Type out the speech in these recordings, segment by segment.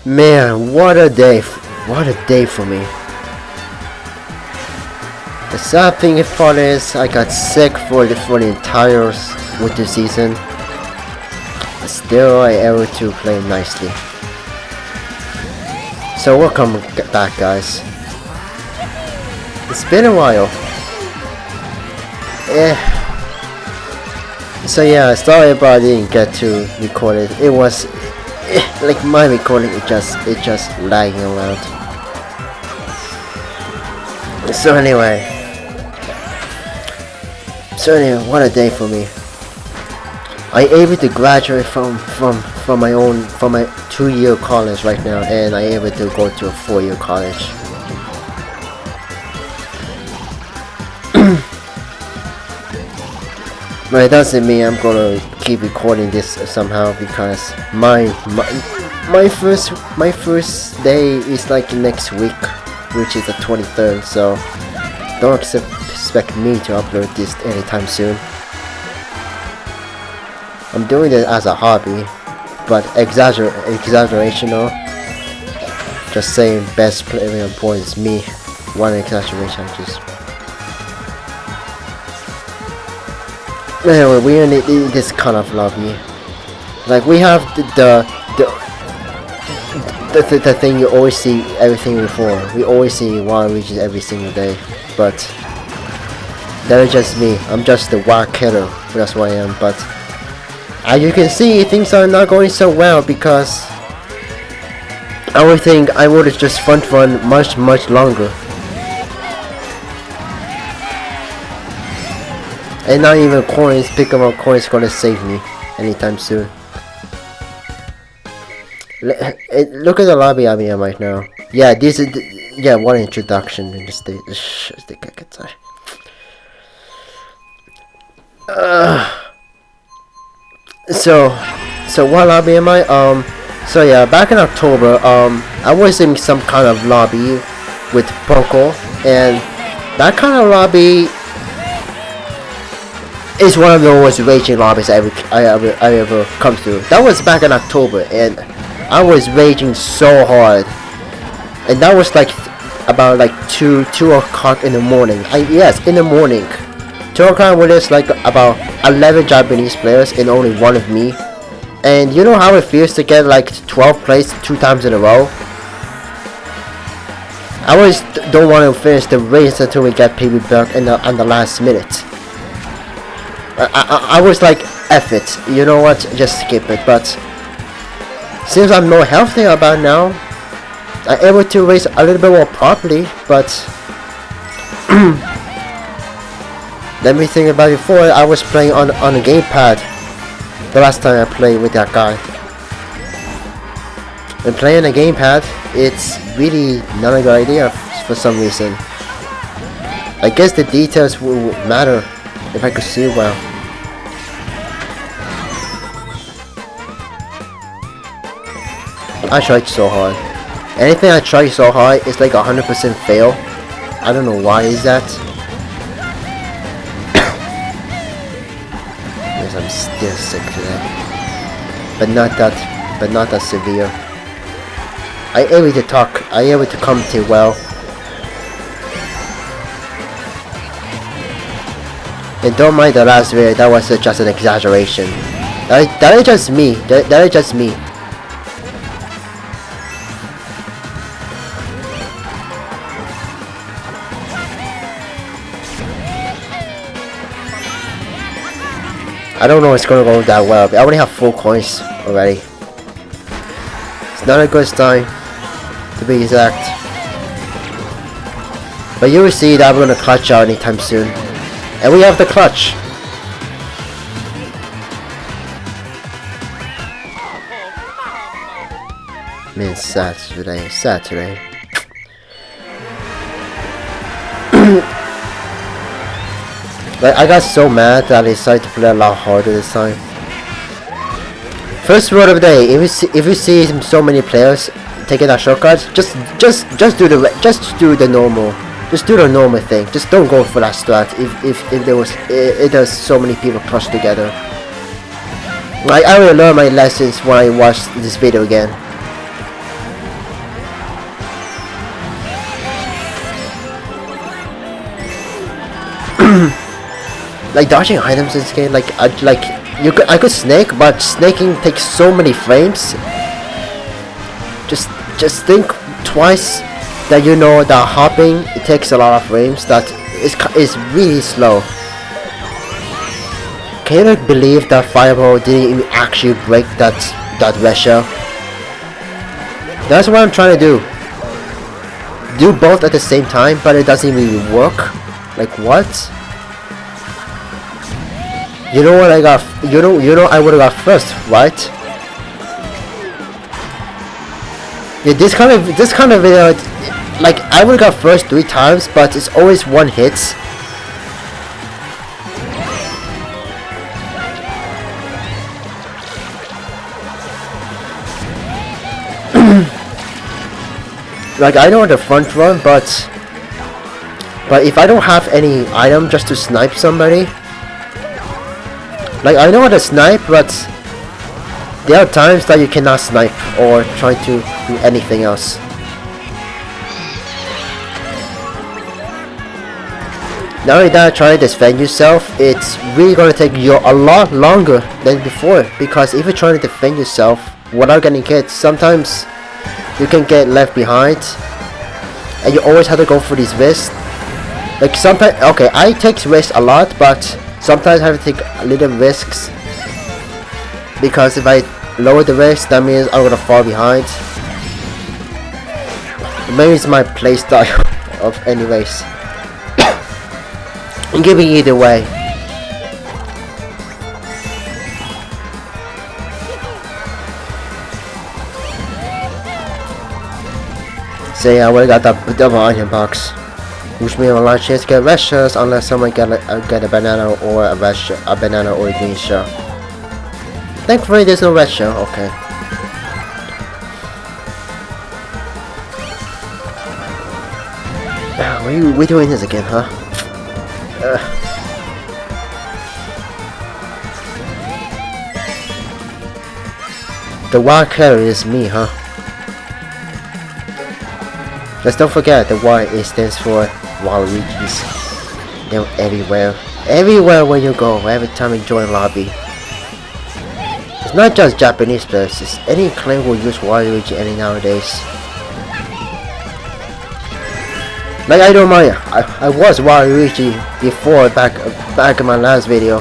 Man, what a day! What a day for me. The sad thing about it is I got sick for the entire winter season. But still, I able to play nicely. So welcome back, guys. It's been a while. So yeah, sorry about I didn't get to record it. It was like my recording. It just lagging around. So anyway, what a day for me. I able to graduate from my 2-year college right now, and I able to go to a 4-year college. But it doesn't mean I'm gonna keep recording this somehow, because my first day is like next week, which is the 23rd. So don't expect me to upload this anytime soon. I'm doing it as a hobby, but exaggerational. Just saying, best player on point is me. One exaggeration, just. Anyway, we are in this kind of lobby. Like we have the thing you always see everything before. We always see wild regions every single day, but that is just me. I'm just the wild killer. That's what I am. But as you can see, things are not going so well, because I would think I would have just front run much longer. And not even coins, pick up coins gonna save me anytime soon. Look at the lobby I'm in right now. Yeah, this is one introduction in the state. So what lobby am I? So yeah, back in October, I was in some kind of lobby with Poco, and that kind of lobby is one of the most raging lobbies I ever come to. That was back in October, and I was raging so hard. And that was like about like 2 o'clock in the morning. Yes, in the morning. 2 o'clock when there's like about 11 Japanese players and only one of me. And you know how it feels to get like 12 plays 2 times in a row? I always don't want to finish the race until we get PB back on the last minute. I was like, F it, you know what, just skip it. But since I'm more healthy about now, I'm able to race a little bit more properly. But let me think about it. Before, I was playing on a gamepad the last time I played with that guy. And playing a gamepad, it's really not a good idea for some reason. I guess the details will matter if I could see well. I tried so hard. Anything I try so hard is like 100% fail. I don't know why is that. Because I'm still sick today. But not that severe. I able to talk. I able to commentate well. And don't mind the last video, that was just an exaggeration. That is just me. That is just me. I don't know if it's gonna go that well, but I only have 4 coins already. It's not a good time, to be exact. But you will see that I'm gonna clutch out anytime soon. And we have the clutch. Man, sad today. Like, I got so mad that I decided to play a lot harder this time. First word of the day: if you see so many players taking that shortcut, just do the normal thing. Just don't go for that strat. If there's so many people clutched together. Like, I will learn my lessons when I watch this video again. like dodging items in this game. Like I could snake, but snaking takes so many frames. Just think twice that you know that hopping it takes a lot of frames. That is really slow. Can you believe that Fireball didn't even actually break that red shell? That's what I'm trying to do. Do both at the same time, but it doesn't even work. Like what? You know what I got? You know I would have got first, right? Yeah, this kind of video, like I would have got first 3 times, but it's always one hit. Like I know the front run, but if I don't have any item just to snipe somebody, like I know how to snipe, but there are times that you cannot snipe or try to do anything else. Now that I try to defend yourself, it's really gonna take you a lot longer than before, because if you're trying to defend yourself without getting hit, sometimes you can get left behind, and you always have to go for these risks. Like sometimes, okay, I take risks a lot, but sometimes I have to take little risks, because if I lower the risk, that means I'm gonna fall behind. Maybe it's my playstyle of anyways. And give me either way. So yeah, I would've got that double onion box, which means a lot of chance to get red shells unless someone get a banana or a banana or a green shell. Thankfully, there's no red shell. Okay. We're doing this again, huh? The wild card is me, huh? Let's don't forget the Y, it stands for Waluigi's. They're everywhere. Everywhere where you go, every time you join lobby. It's not just Japanese players, it's any clan will use Waluigi any nowadays. Like I don't mind, I was Waluigi before back in my last video.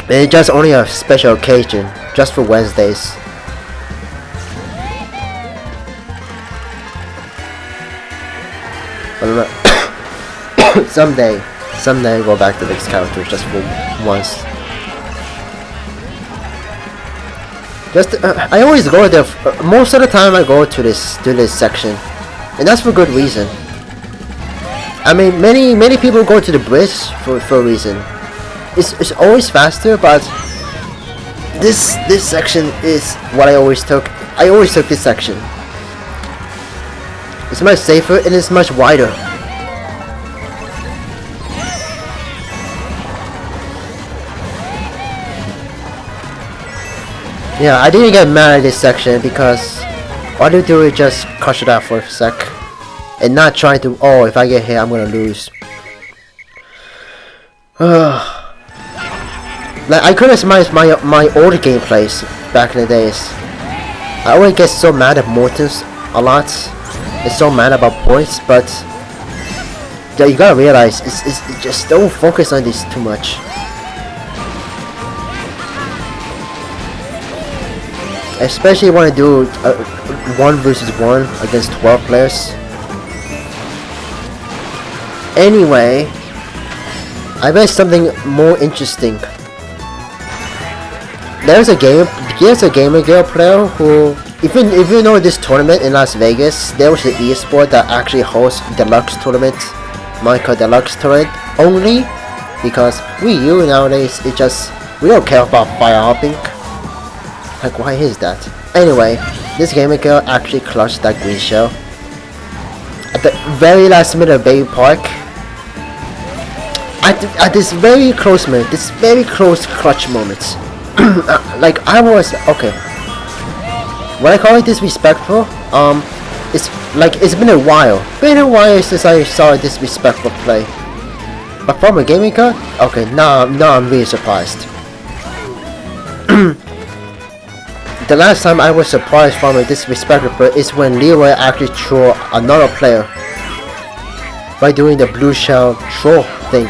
And it's just only a special occasion, just for Wednesdays. Someday I'll go back to this character just for once. Just I always go there. Most of the time I go to this section, and that's for good reason. I mean, many people go to the bridge for a reason. It's always faster, but this section is what I always took. I always took this section. It's much safer and it's much wider. Yeah, I didn't get mad at this section because all they do is just crush it out for a sec and not trying to, oh, if I get hit I'm gonna lose. Like I couldn't smash my old gameplays back in the days. I always get so mad at Mortons a lot. It's so mad about points, but yeah, you gotta realize it's just don't focus on this too much. Especially when I do 1 versus 1 against 12 players. Anyway, I bet something more interesting. There's a gamer girl player who, if you know this tournament in Las Vegas, there was an esport that actually hosts Deluxe tournament, Minecraft Deluxe tournament only, because Wii U nowadays it just, we don't care about fire hopping. Like, why is that? Anyway, this gamer girl actually clutched that green shell at the very last minute of Baby Park. At this very close minute, this very close clutch moment. Like I was okay. When I call it disrespectful, it's like it's been a while since I saw a disrespectful play. But from a gaming card? Okay, now I'm really surprised. The last time I was surprised from a disrespectful is when Leroy actually trolled another player by doing the blue shell troll thing.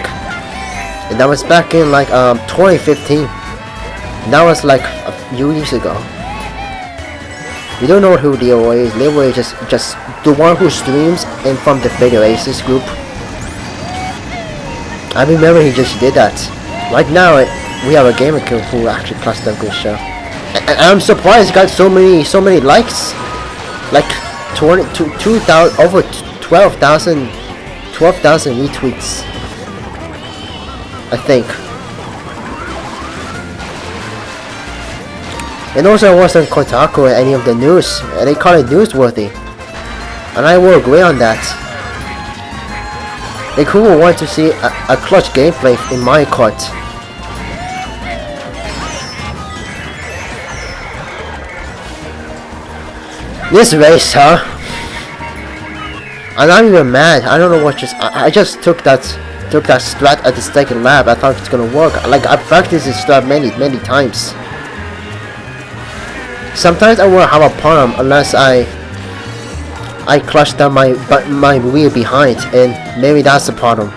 And that was back in like 2015. That was like a few years ago. You don't know who Leroy is. Leroy is just the one who streams and from the Figure Aces group. I remember he just did that. Right now we have a gamer who actually clutched that good show. And I'm surprised he got so many likes. Like 2,000 over 12,000 retweets. I think. And also it wasn't Kotaku or any of the news, and they call it newsworthy. And I will agree on that. Like who would want to see a clutch gameplay in my Kart? This race, huh? I'm not even mad. I don't know what I just took that strat at the second lap. I thought it's gonna work. Like I practiced this strat many times. Sometimes I won't have a problem unless I clutch down my wheel behind, and maybe that's the problem.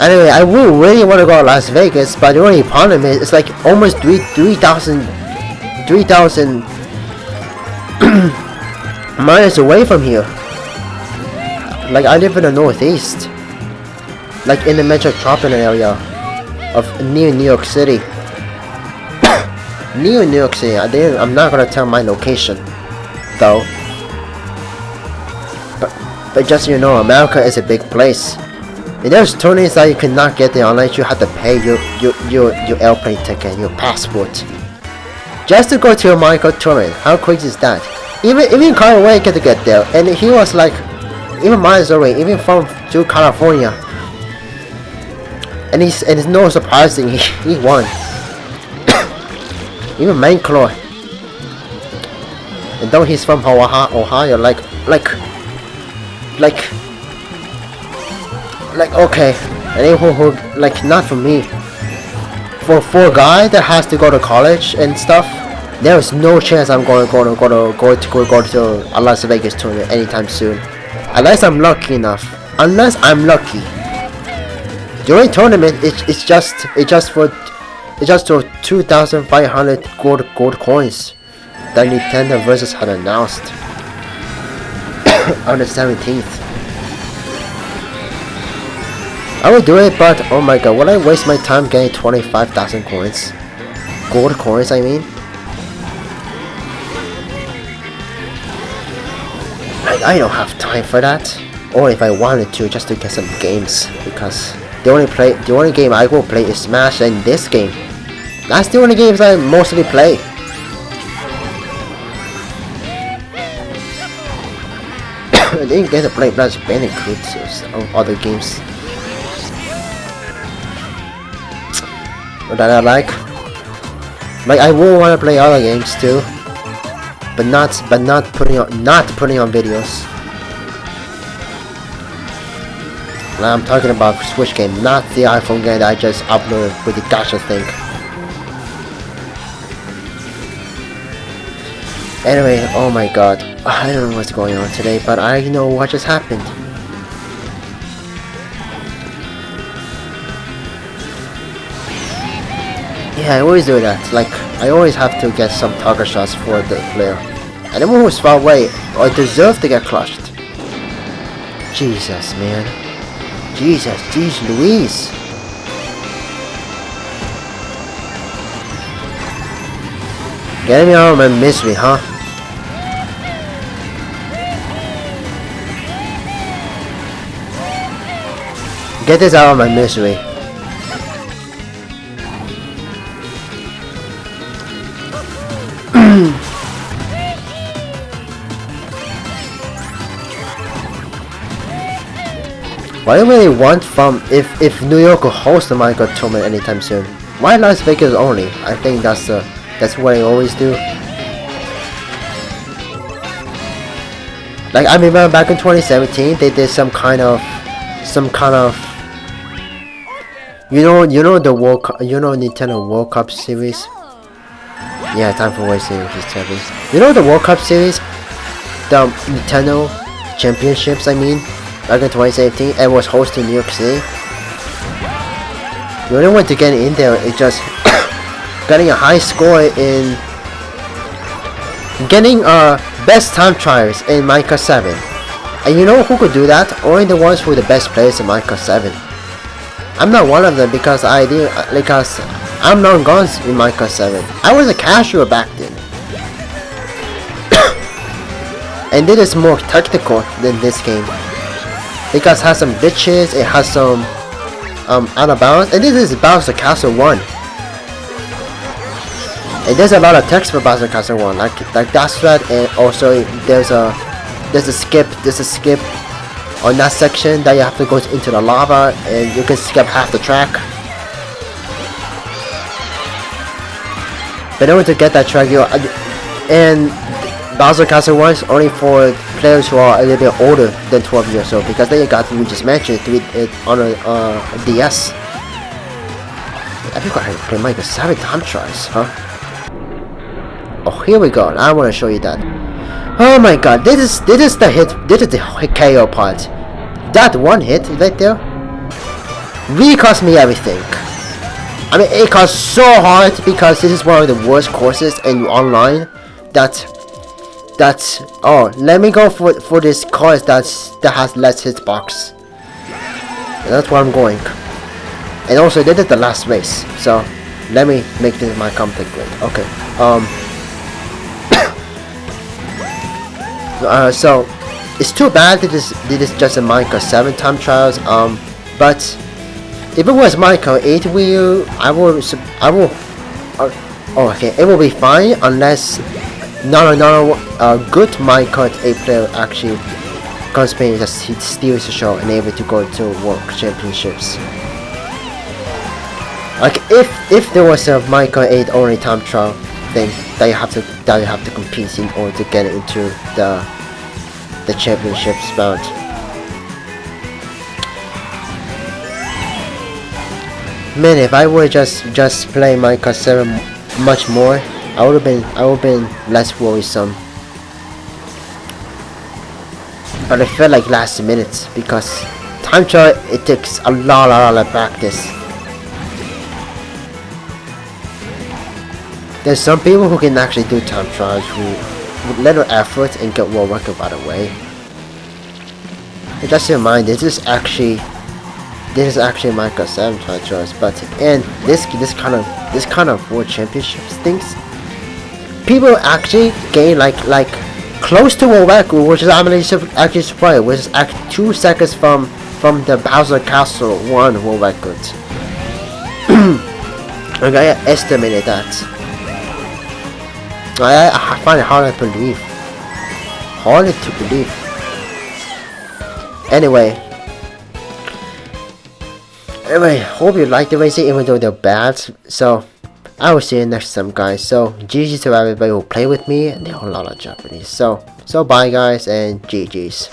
Anyway, I would really want to go to Las Vegas, but the only problem is it's like almost 3,000 miles away from here. Like I live in the northeast, like in the metropolitan area of near New York City. Near New York City. I'm not gonna tell my location, though. But just so you know, America is a big place. And there's tournaments that you cannot get there unless you have to pay your airplane ticket, your passport, just to go to a Michael tournament. How crazy is that? Even Kyle Wade get to get there, and he was like, even miles away, even from to California. And it's no surprising he won. Even Manclaw. And though he's from Ohio, like okay, and who like not for me. For a guy that has to go to college and stuff, there is no chance I'm going to a Las Vegas tournament anytime soon, unless I'm lucky enough. Unless I'm lucky. During tournament, it's just for 2,500 gold coins that Nintendo Versus had announced on the 17th. I would do it, but oh my god, would I waste my time getting 25,000 coins? Gold coins, I mean? I don't have time for that. Or if I wanted to, just to get some games, because the only game I will play is Smash and this game. That's the only games I mostly play. I didn't get to play Blood Bandicoot or some other games that I like I will want to play other games too, but not putting on videos. Now I'm talking about Switch game, not the iPhone game that I just uploaded with the gacha thing. Anyway, oh my god, I don't know what's going on today, but I know what just happened. Yeah, I always do that. Like, I always have to get some target shots for the player. Anyone who's far away, I deserve to get crushed. Jesus, man. Jesus, jeez Louise. Get me out of my misery, huh? Get this out of my misery. What do they want from if New York will host the Minecraft tournament anytime soon? Why Las Vegas only? I think that's what they always do. Like I remember back in 2017, they did some kind of, you know the World Cup, Nintendo World Cup series. Yeah, time for wasting his series. You know the World Cup series, the Nintendo Championships. I mean, back in 2017, it was hosted in New York City. The only way to get in there is just getting a high score in getting best time trials in Minecraft 7. And you know who could do that? Only the ones who are the best players in Minecraft 7. I'm not one of them because I'm not guns in Minecraft 7. I was a casual back then. And this is more technical than this game. Because it has some glitches, it has some out of bounds, and this is Bowser Castle 1. And there's a lot of text for Bowser Castle 1, like that's right, and also there's a skip on that section that you have to go into the lava, and you can skip half the track. But in order to get that track, and Bowser Castle 1 is only for players who are a little bit older than 12 years old, because they got, we just mentioned, it on a DS. I think I had to play Minecraft 7 time tries, huh? Oh, here we go. I want to show you that. Oh my god, this is the hit. This is the KO part. That one hit right there really cost me everything. I mean, it cost so hard because this is one of the worst courses in online. That's oh, let me go for this course that has less hitbox. And that's where I'm going. And also, this is the last race, so let me make this my conflict grid. Okay. So it's too bad that this is just a Minecraft 7 time trials. But if it was Minecraft 8 I will. Oh, okay, it will be fine unless not a good Minecraft 8 player actually comes in that steals the show and able to go to World Championships. Like if there was a Minecraft 8 only time trial thing that you have to compete in order to get into the championships bout. Man, if I would just play Minecraft 7 much more, I would have been less worrisome. But I felt like last minute because time trial, it takes a lot of practice. There's some people who can actually do time trials with little effort and get world record by the way. And just in mind, this is actually Minecraft 7 time trials, but and this kind of world championships things, people actually gain like close to world record, which is actually surprised, which is actually 2 seconds from the Bowser Castle 1 world record. Okay, I estimated that. I find it hard to believe. Anyway, hope you like the racing even though they're bad. So, I will see you next time, guys. So, GG's to everybody who play with me, and there are a lot of Japanese. So bye guys, and GG's.